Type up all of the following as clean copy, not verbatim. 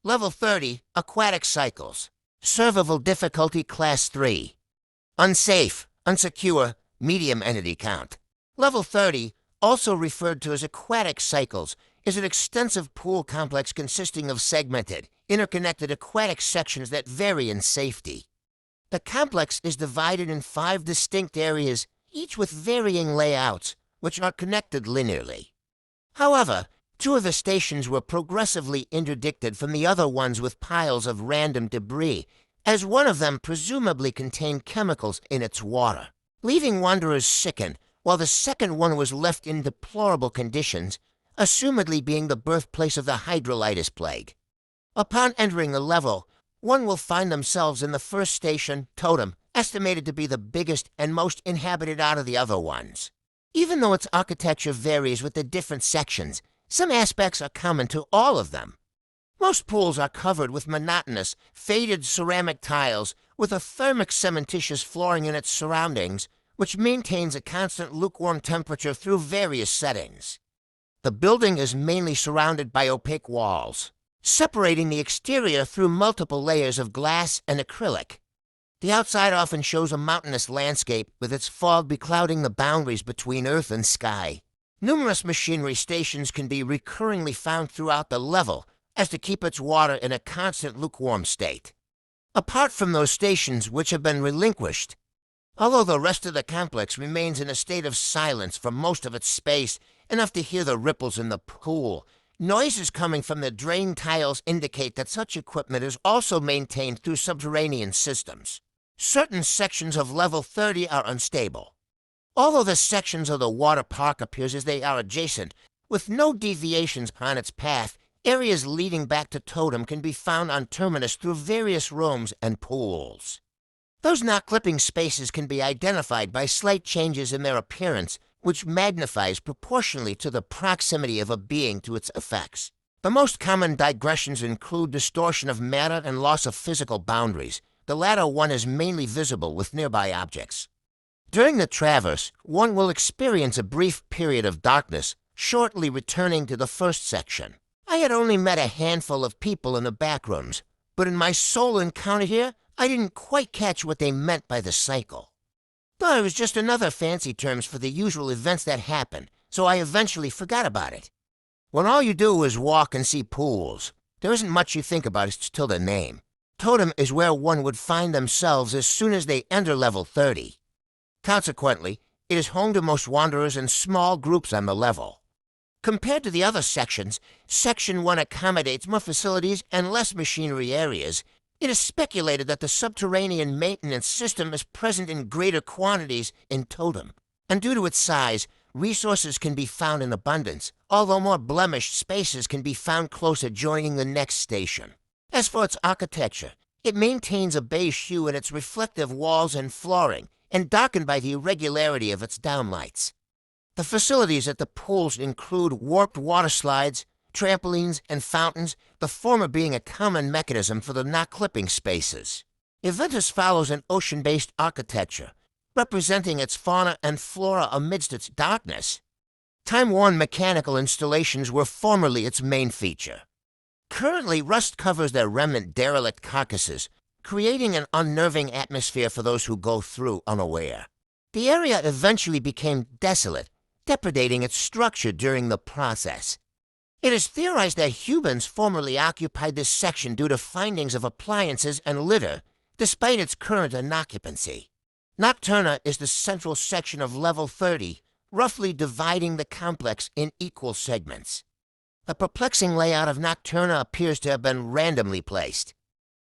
Level 30, Aquatic Cycles. Survival Difficulty Class 3. Unsafe, unsecure, medium entity count. Level 30, also referred to as aquatic cycles, is an extensive pool complex consisting of segmented, interconnected aquatic sections that vary in safety. The complex is divided in 5 distinct areas, each with varying layouts, which are connected linearly. However, 2 of the stations were progressively interdicted from the other ones with piles of random debris, as one of them presumably contained chemicals in its water, leaving wanderers sickened, while the second one was left in deplorable conditions, assumedly being the birthplace of the hydrolytis plague. Upon entering the level, one will find themselves in the first station, Totem, estimated to be the biggest and most inhabited out of the other ones. Even though its architecture varies with the different sections, some aspects are common to all of them. Most pools are covered with monotonous, faded ceramic tiles with a thermic cementitious flooring in its surroundings, which maintains a constant lukewarm temperature through various settings. The building is mainly surrounded by opaque walls, separating the exterior through multiple layers of glass and acrylic. The outside often shows a mountainous landscape with its fog beclouding the boundaries between earth and sky. Numerous machinery stations can be recurringly found throughout the level as to keep its water in a constant lukewarm state. Apart from those stations which have been relinquished, although the rest of the complex remains in a state of silence for most of its space, enough to hear the ripples in the pool, noises coming from the drain tiles indicate that such equipment is also maintained through subterranean systems. Certain sections of level 30 are unstable. Although the sections of the water park appears as they are adjacent, with no deviations on its path, areas leading back to Totem can be found on Terminus through various rooms and pools. Those not-clipping spaces can be identified by slight changes in their appearance, which magnifies proportionally to the proximity of a being to its effects. The most common digressions include distortion of matter and loss of physical boundaries. The latter one is mainly visible with nearby objects. During the traverse, one will experience a brief period of darkness, shortly returning to the first section. I had only met a handful of people in the Backrooms, but in my sole encounter here, I didn't quite catch what they meant by the cycle. Thought it was just another fancy terms for the usual events that happen, so I eventually forgot about it. When all you do is walk and see pools, there isn't much you think about until the name. Totem is where one would find themselves as soon as they enter level 30. Consequently, it is home to most wanderers in small groups on the level. Compared to the other sections, Section 1 accommodates more facilities and less machinery areas. It is speculated that the subterranean maintenance system is present in greater quantities in Totem, and due to its size, resources can be found in abundance, although more blemished spaces can be found close adjoining the next station. As for its architecture, it maintains a beige hue in its reflective walls and flooring, and darkened by the irregularity of its downlights. The facilities at the pools include warped water slides, trampolines, and fountains, the former being a common mechanism for the not-clipping spaces. Eventus follows an ocean-based architecture, representing its fauna and flora amidst its darkness. Time-worn mechanical installations were formerly its main feature. Currently, rust covers their remnant derelict carcasses, creating an unnerving atmosphere for those who go through unaware. The area eventually became desolate, depredating its structure during the process. It is theorized that humans formerly occupied this section due to findings of appliances and litter, despite its current inoccupancy. Nocturna is the central section of level 30, roughly dividing the complex in equal segments. The perplexing layout of Nocturna appears to have been randomly placed.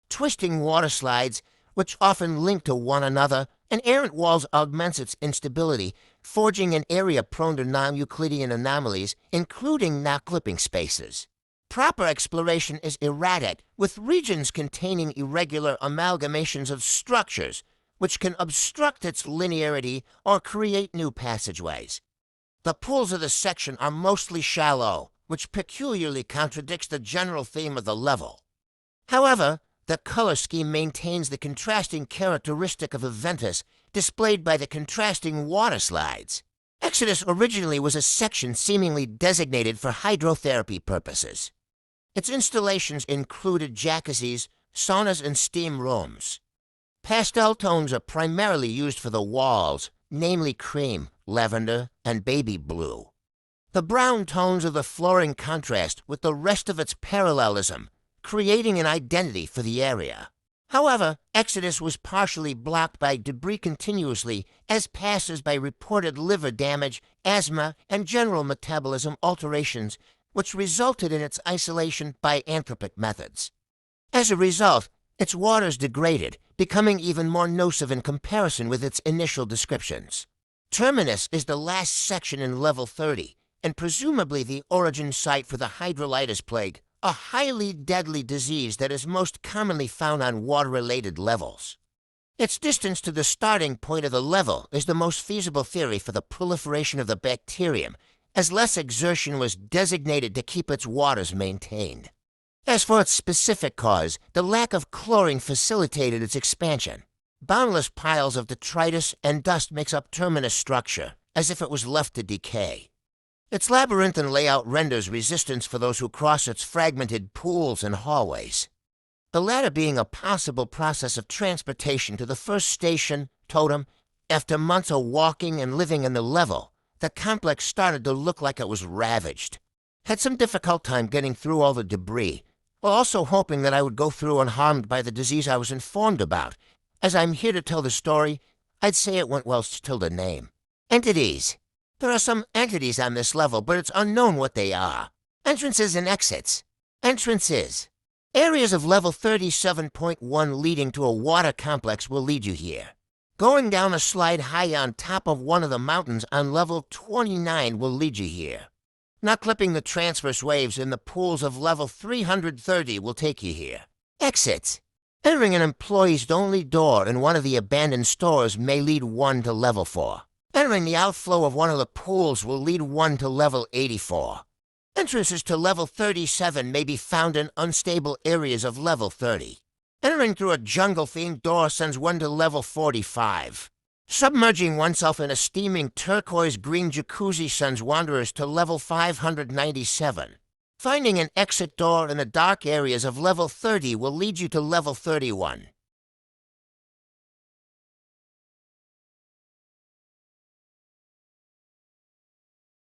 Twisting water slides, which often link to one another, and errant walls augments its instability, forging an area prone to non-Euclidean anomalies, including not-clipping spaces. Proper exploration is erratic, with regions containing irregular amalgamations of structures, which can obstruct its linearity or create new passageways. The pools of the section are mostly shallow, which peculiarly contradicts the general theme of the level. However, the color scheme maintains the contrasting characteristic of Eventus, displayed by the contrasting water slides. Exodus originally was a section seemingly designated for hydrotherapy purposes. Its installations included jacuzzis, saunas, and steam rooms. Pastel tones are primarily used for the walls, namely cream, lavender, and baby blue. The brown tones of the flooring contrast with the rest of its parallelism, creating an identity for the area. However, Exodus was partially blocked by debris continuously as passers-by reported liver damage, asthma, and general metabolism alterations, which resulted in its isolation by anthropic methods. As a result, its waters degraded, becoming even more nocive in comparison with its initial descriptions. Terminus is the last section in level 30, and presumably the origin site for the hydrolytis plague, a highly deadly disease that is most commonly found on water-related levels. Its distance to the starting point of the level is the most feasible theory for the proliferation of the bacterium, as less exertion was designated to keep its waters maintained. As for its specific cause, the lack of chlorine facilitated its expansion. Boundless piles of detritus and dust makes up Terminus' structure, as if it was left to decay. Its labyrinthine layout renders resistance for those who cross its fragmented pools and hallways, the latter being a possible process of transportation to the first station, Totem. After months of walking and living in the level, the complex started to look like it was ravaged. Had some difficult time getting through all the debris, while also hoping that I would go through unharmed by the disease I was informed about. As I'm here to tell the story, I'd say it went well till the name. Entities. There are some entities on this level, but it's unknown what they are. Entrances and exits. Entrances. Areas of level 37.1 leading to a water complex will lead you here. Going down a slide high on top of one of the mountains on level 29 will lead you here. Not clipping the transverse waves in the pools of level 330 will take you here. Exits. Entering an employees-only door in one of the abandoned stores may lead one to level 4. Entering the outflow of one of the pools will lead one to level 84. Entrances to level 37 may be found in unstable areas of level 30. Entering through a jungle-themed door sends one to level 45. Submerging oneself in a steaming turquoise-green jacuzzi sends wanderers to level 597. Finding an exit door in the dark areas of level 30 will lead you to level 31.